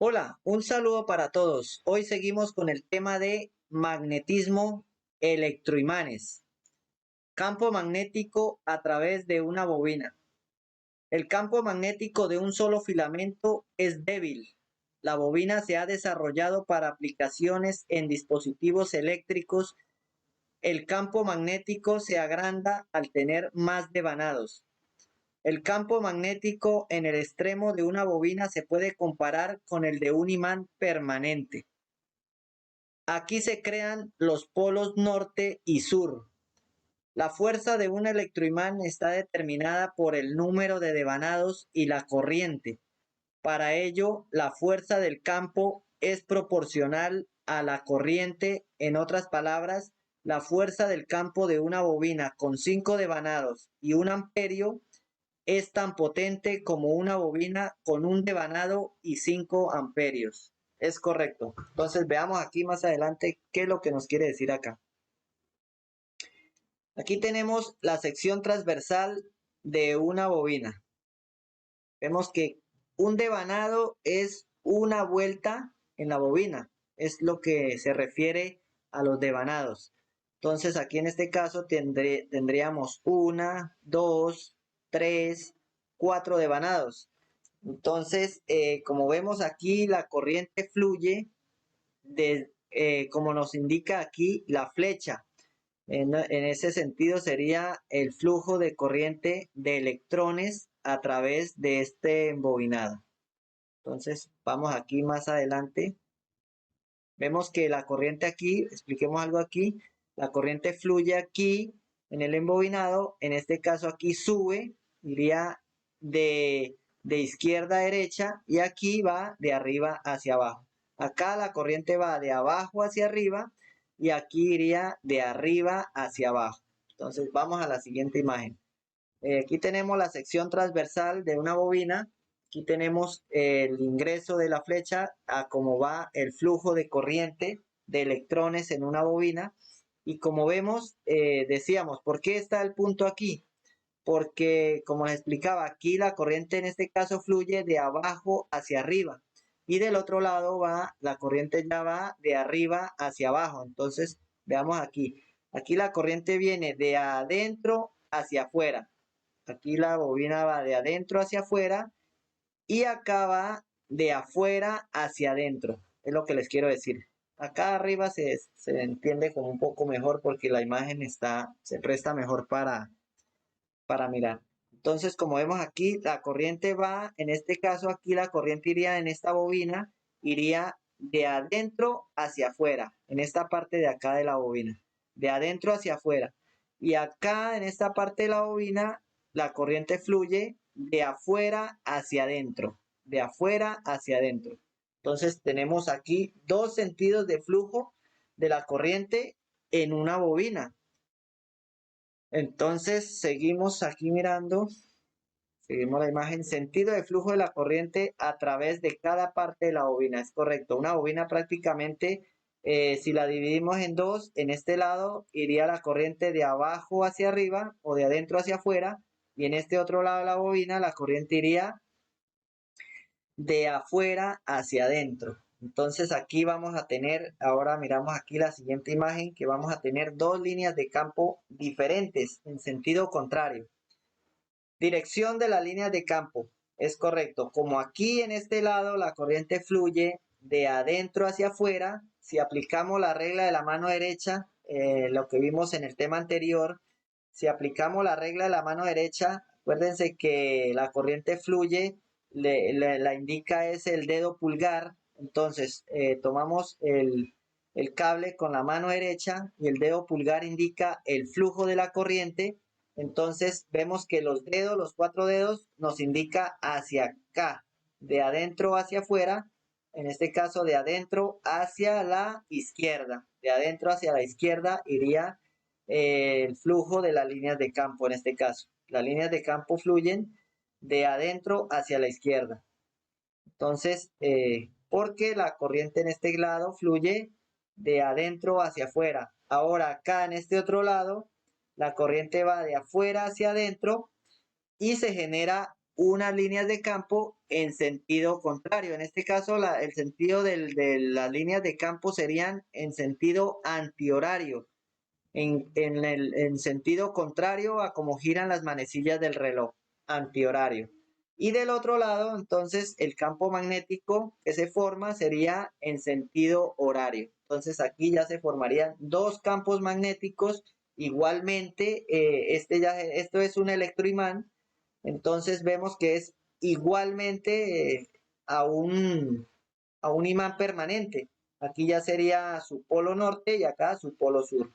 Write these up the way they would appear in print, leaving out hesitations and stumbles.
Hola, un saludo para todos. Hoy seguimos con el tema de magnetismo, electroimanes. Campo magnético a través de una bobina. El campo magnético de un solo filamento es débil. La bobina se ha desarrollado para aplicaciones en dispositivos eléctricos. El campo magnético se agranda al tener más devanados. El campo magnético en el extremo de una bobina se puede comparar con el de un imán permanente. Aquí se crean los polos norte y sur. La fuerza de un electroimán está determinada por el número de devanados y la corriente. Para ello, la fuerza del campo es proporcional a la corriente. En otras palabras, la fuerza del campo de una bobina con 5 devanados y 1 amperio es tan potente como una bobina con un devanado y 5 amperios. Es correcto. Entonces veamos aquí más adelante qué es lo que nos quiere decir acá. Aquí tenemos la sección transversal de una bobina. Vemos que un devanado es una vuelta en la bobina. Es lo que se refiere a los devanados. Entonces aquí en este caso tendríamos 1, 2, 3, 4 devanados. Entonces, como vemos aquí, la corriente fluye como nos indica aquí la flecha. En ese sentido sería el flujo de corriente de electrones a través de este embobinado. Entonces, vamos aquí más adelante. Vemos que la corriente aquí, expliquemos algo aquí, la corriente fluye aquí en el embobinado, en este caso aquí sube, iría de izquierda a derecha y aquí va de arriba hacia abajo. Acá la corriente va de abajo hacia arriba y aquí iría de arriba hacia abajo. Entonces vamos a la siguiente imagen. Aquí tenemos la sección transversal de una bobina. Aquí tenemos el ingreso de la flecha a cómo va el flujo de corriente de electrones en una bobina. Y como vemos, decíamos, ¿por qué está el punto aquí? Porque, como les explicaba, aquí la corriente en este caso fluye de abajo hacia arriba. Y del otro lado va, la corriente ya va de arriba hacia abajo. Entonces, veamos aquí. Aquí la corriente viene de adentro hacia afuera. Aquí la bobina va de adentro hacia afuera y acá va de afuera hacia adentro. Es lo que les quiero decir. Acá arriba se entiende como un poco mejor porque la imagen se presta mejor para mirar. Entonces, como vemos aquí, la corriente va, en este caso aquí la corriente iría en esta bobina, iría de adentro hacia afuera, en esta parte de acá de la bobina, de adentro hacia afuera. Y acá en esta parte de la bobina, la corriente fluye de afuera hacia adentro, de afuera hacia adentro. Entonces tenemos aquí dos sentidos de flujo de la corriente en una bobina. Entonces seguimos aquí mirando, seguimos la imagen, sentido de flujo de la corriente a través de cada parte de la bobina, es correcto. Una bobina prácticamente, si la dividimos en dos, en este lado iría la corriente de abajo hacia arriba o de adentro hacia afuera, y en este otro lado de la bobina la corriente iría de afuera hacia adentro. Entonces aquí vamos a tener, ahora miramos aquí la siguiente imagen, que vamos a tener dos líneas de campo diferentes en sentido contrario. Dirección de las líneas de campo, es correcto. Como aquí en este lado la corriente fluye de adentro hacia afuera, si aplicamos la regla de la mano derecha, lo que vimos en el tema anterior, si aplicamos la regla de la mano derecha, acuérdense que la corriente fluye, la indica es el dedo pulgar. Entonces tomamos el cable con la mano derecha y el dedo pulgar indica el flujo de la corriente. Entonces vemos que los dedos, los 4 dedos, nos indica hacia acá, de adentro hacia afuera, en este caso de adentro hacia la izquierda. De adentro hacia la izquierda iría el flujo de las líneas de campo en este caso. Las líneas de campo fluyen de adentro hacia la izquierda. Entonces, porque la corriente en este lado fluye de adentro hacia afuera. Ahora acá en este otro lado, la corriente va de afuera hacia adentro y se genera unas líneas de campo en sentido contrario. En este caso, el sentido de las líneas de campo serían en sentido antihorario, en sentido contrario a cómo giran las manecillas del reloj, antihorario. Y del otro lado, entonces, el campo magnético que se forma sería en sentido horario. Entonces, aquí ya se formarían dos campos magnéticos. Igualmente, esto es un electroimán. Entonces, vemos que es igualmente a un imán permanente. Aquí ya sería su polo norte y acá su polo sur.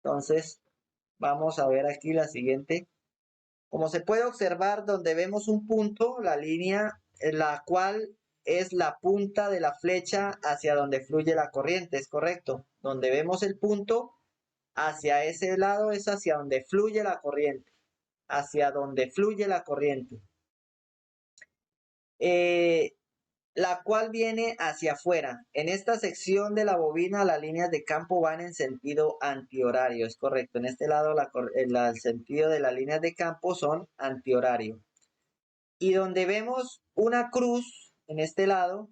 Entonces, vamos a ver aquí la siguiente. Como se puede observar, donde vemos un punto, la línea en la cual es la punta de la flecha hacia donde fluye la corriente, ¿es correcto? Donde vemos el punto, hacia ese lado es hacia donde fluye la corriente, hacia donde fluye la corriente. La cual viene hacia afuera. En esta sección de la bobina, las líneas de campo van en sentido antihorario, es correcto. En este lado, el sentido de las líneas de campo son antihorario. Y donde vemos una cruz, en este lado,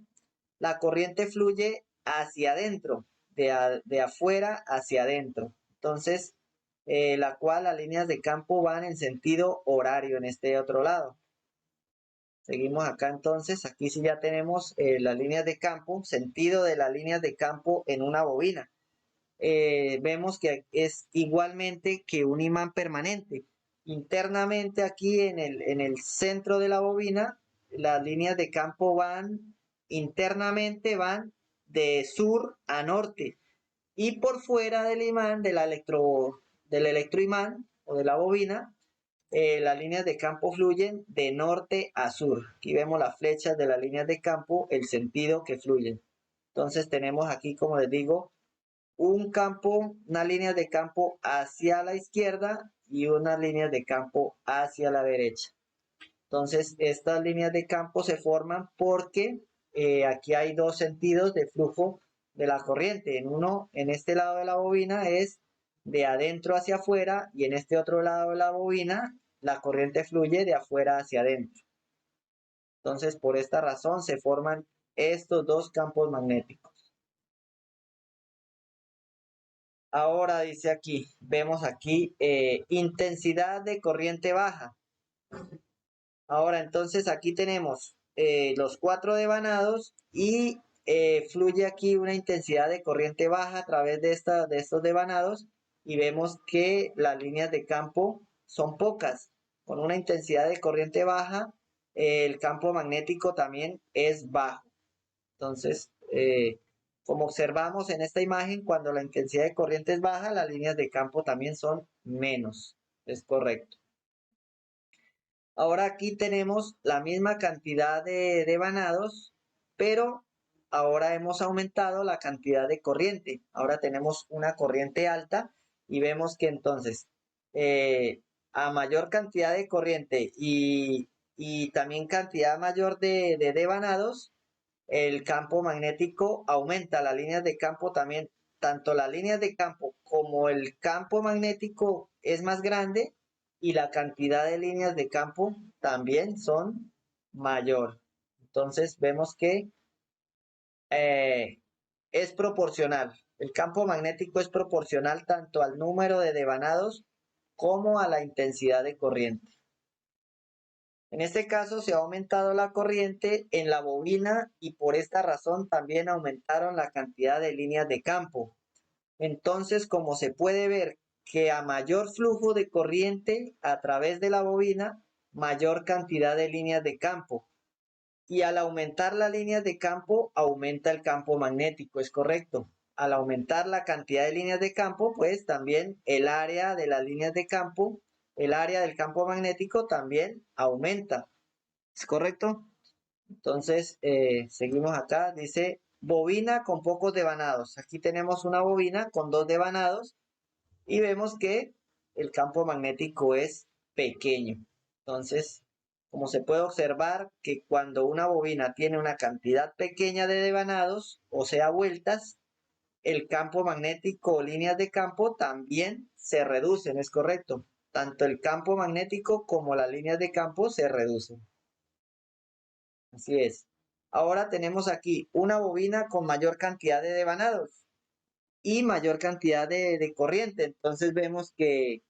la corriente fluye hacia adentro, de afuera hacia adentro. Entonces, la cual las líneas de campo van en sentido horario en este otro lado. Seguimos acá entonces, aquí sí ya tenemos las líneas de campo, sentido de las líneas de campo en una bobina. Vemos que es igualmente que un imán permanente. Internamente aquí en el centro de la bobina, las líneas de campo internamente van de sur a norte. Y por fuera del imán, del electroimán o de la bobina, las líneas de campo fluyen de norte a sur. Aquí vemos las flechas de las líneas de campo, el sentido que fluyen. Entonces tenemos aquí, como les digo, un campo, unas líneas de campo hacia la izquierda y unas líneas de campo hacia la derecha. Entonces estas líneas de campo se forman porque aquí hay dos sentidos de flujo de la corriente. En este lado de la bobina es de adentro hacia afuera y en este otro lado de la bobina la corriente fluye de afuera hacia adentro. Entonces, por esta razón se forman estos dos campos magnéticos. Ahora dice aquí, vemos aquí intensidad de corriente baja. Ahora, entonces aquí tenemos los 4 devanados y fluye aquí una intensidad de corriente baja a través de estos devanados y vemos que las líneas de campo son pocas. Con una intensidad de corriente baja, el campo magnético también es bajo. Entonces, como observamos en esta imagen, cuando la intensidad de corriente es baja, las líneas de campo también son menos. Es correcto. Ahora aquí tenemos la misma cantidad de devanados, pero ahora hemos aumentado la cantidad de corriente. Ahora tenemos una corriente alta y vemos que entonces a mayor cantidad de corriente y también cantidad mayor de devanados, el campo magnético aumenta. Las líneas de campo también, tanto las líneas de campo como el campo magnético es más grande y la cantidad de líneas de campo también son mayor. Entonces vemos que es proporcional. El campo magnético es proporcional tanto al número de devanados como a la intensidad de corriente. En este caso se ha aumentado la corriente en la bobina y por esta razón también aumentaron la cantidad de líneas de campo. Entonces, como se puede ver que a mayor flujo de corriente a través de la bobina, mayor cantidad de líneas de campo. Y al aumentar las líneas de campo, aumenta el campo magnético, ¿es correcto? Al aumentar la cantidad de líneas de campo, pues también el área de las líneas de campo, el área del campo magnético también aumenta, ¿es correcto? Entonces, seguimos acá, dice bobina con pocos devanados. Aquí tenemos una bobina con 2 devanados y vemos que el campo magnético es pequeño. Entonces, como se puede observar que cuando una bobina tiene una cantidad pequeña de devanados, o sea, vueltas, el campo magnético o líneas de campo también se reducen, ¿es correcto? tanto el campo magnético como las líneas de campo se reducen. Así es. Ahora tenemos aquí una bobina con mayor cantidad de devanados y mayor cantidad de corriente. Entonces vemos que,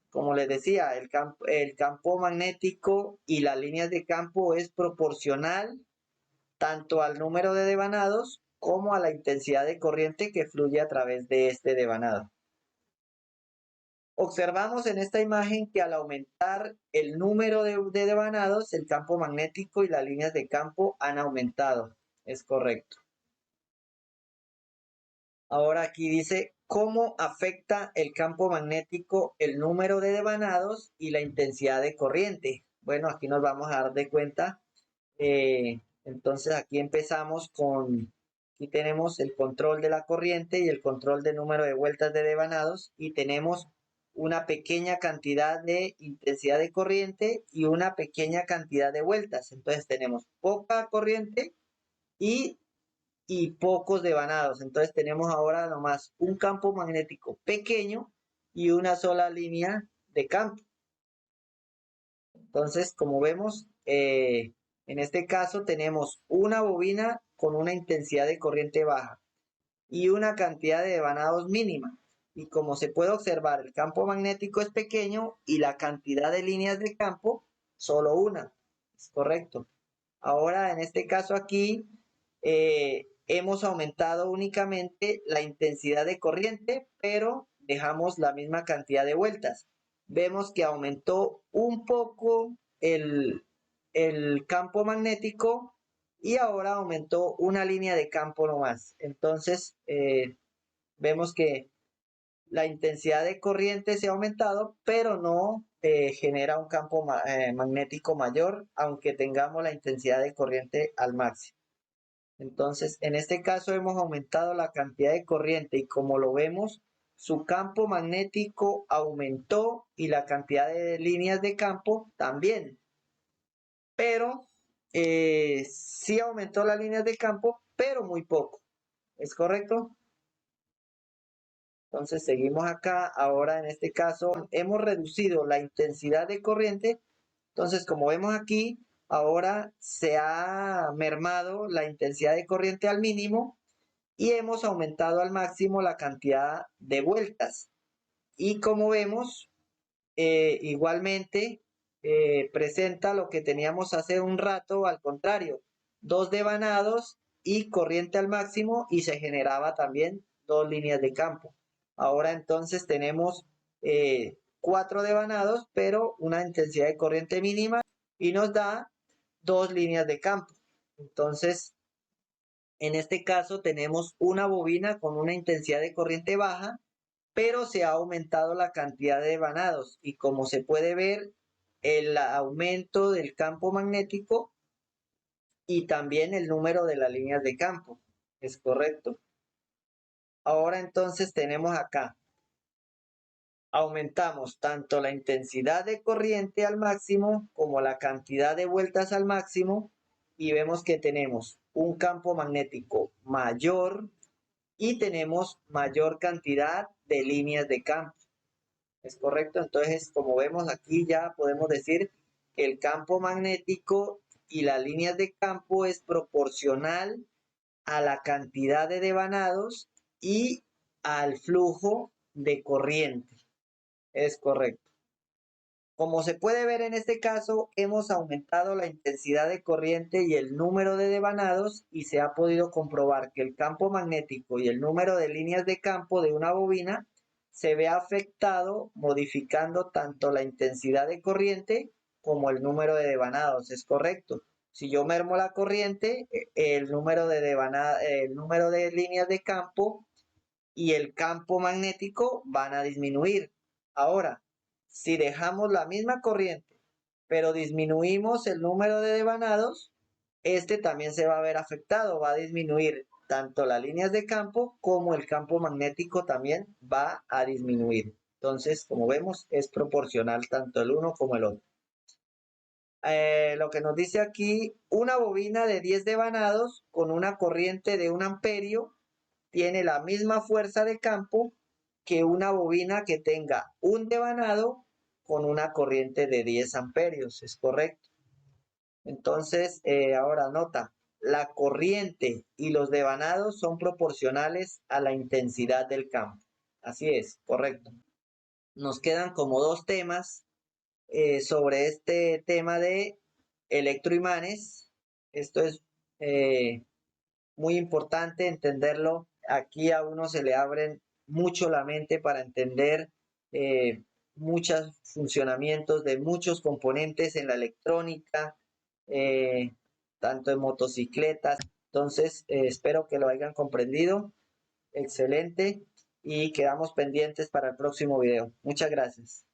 como les decía, el campo magnético y las líneas de campo es proporcional tanto al número de devanados como a la intensidad de corriente que fluye a través de este devanado. Observamos en esta imagen que al aumentar el número de devanados, el campo magnético y las líneas de campo han aumentado. Es correcto. Ahora aquí dice, ¿cómo afecta el campo magnético el número de devanados y la intensidad de corriente? Bueno, aquí nos vamos a dar de cuenta. Entonces aquí empezamos con, aquí tenemos el control de la corriente y el control del número de vueltas de devanados y tenemos una pequeña cantidad de intensidad de corriente y una pequeña cantidad de vueltas. Entonces tenemos poca corriente y pocos devanados. Entonces tenemos ahora nomás un campo magnético pequeño y una sola línea de campo. Entonces, como vemos, en este caso tenemos una bobina con una intensidad de corriente baja y una cantidad de devanados mínima. Y como se puede observar, el campo magnético es pequeño y la cantidad de líneas de campo solo una. Es correcto. Ahora, en este caso aquí, hemos aumentado únicamente la intensidad de corriente, pero dejamos la misma cantidad de vueltas. Vemos que aumentó un poco el campo magnético y ahora aumentó una línea de campo nomás. Entonces, vemos que la intensidad de corriente se ha aumentado, pero no genera un campo magnético mayor, aunque tengamos la intensidad de corriente al máximo. Entonces, en este caso hemos aumentado la cantidad de corriente y como lo vemos, su campo magnético aumentó y la cantidad de líneas de campo también. Pero sí aumentó las líneas de campo, pero muy poco. ¿Es correcto? Entonces seguimos acá. Ahora en este caso hemos reducido la intensidad de corriente. Entonces como vemos aquí, ahora se ha mermado la intensidad de corriente al mínimo y hemos aumentado al máximo la cantidad de vueltas. Y como vemos, igualmente presenta lo que teníamos hace un rato, al contrario, dos devanados y corriente al máximo y se generaba también dos líneas de campo. Ahora entonces tenemos 4 devanados, pero una intensidad de corriente mínima y nos da dos líneas de campo. Entonces, en este caso tenemos una bobina con una intensidad de corriente baja, pero se ha aumentado la cantidad de devanados y como se puede ver, el aumento del campo magnético y también el número de las líneas de campo. Es correcto. Ahora entonces tenemos acá, aumentamos tanto la intensidad de corriente al máximo como la cantidad de vueltas al máximo y vemos que tenemos un campo magnético mayor y tenemos mayor cantidad de líneas de campo. ¿Es correcto? Entonces, como vemos aquí ya podemos decir que el campo magnético y las líneas de campo es proporcional a la cantidad de devanados y al flujo de corriente. Es correcto. Como se puede ver en este caso, hemos aumentado la intensidad de corriente y el número de devanados y se ha podido comprobar que el campo magnético y el número de líneas de campo de una bobina se ve afectado modificando tanto la intensidad de corriente como el número de devanados. Es correcto. Si yo mermo la corriente, el número de líneas de campo y el campo magnético van a disminuir. Ahora, si dejamos la misma corriente, pero disminuimos el número de devanados, este también se va a ver afectado, va a disminuir tanto las líneas de campo como el campo magnético también va a disminuir. Entonces, como vemos, es proporcional tanto el uno como el otro. Lo que nos dice aquí, una bobina de 10 devanados con una corriente de 1 amperio tiene la misma fuerza de campo que una bobina que tenga un devanado con una corriente de 10 amperios, es correcto. Entonces, ahora nota, la corriente y los devanados son proporcionales a la intensidad del campo. Así es, correcto. Nos quedan como dos temas sobre este tema de electroimanes. Esto es muy importante entenderlo. Aquí a uno se le abren mucho la mente para entender muchos funcionamientos de muchos componentes en la electrónica, eh, tanto en motocicletas. Entonces, espero que lo hayan comprendido. Excelente. Y quedamos pendientes para el próximo video. Muchas gracias.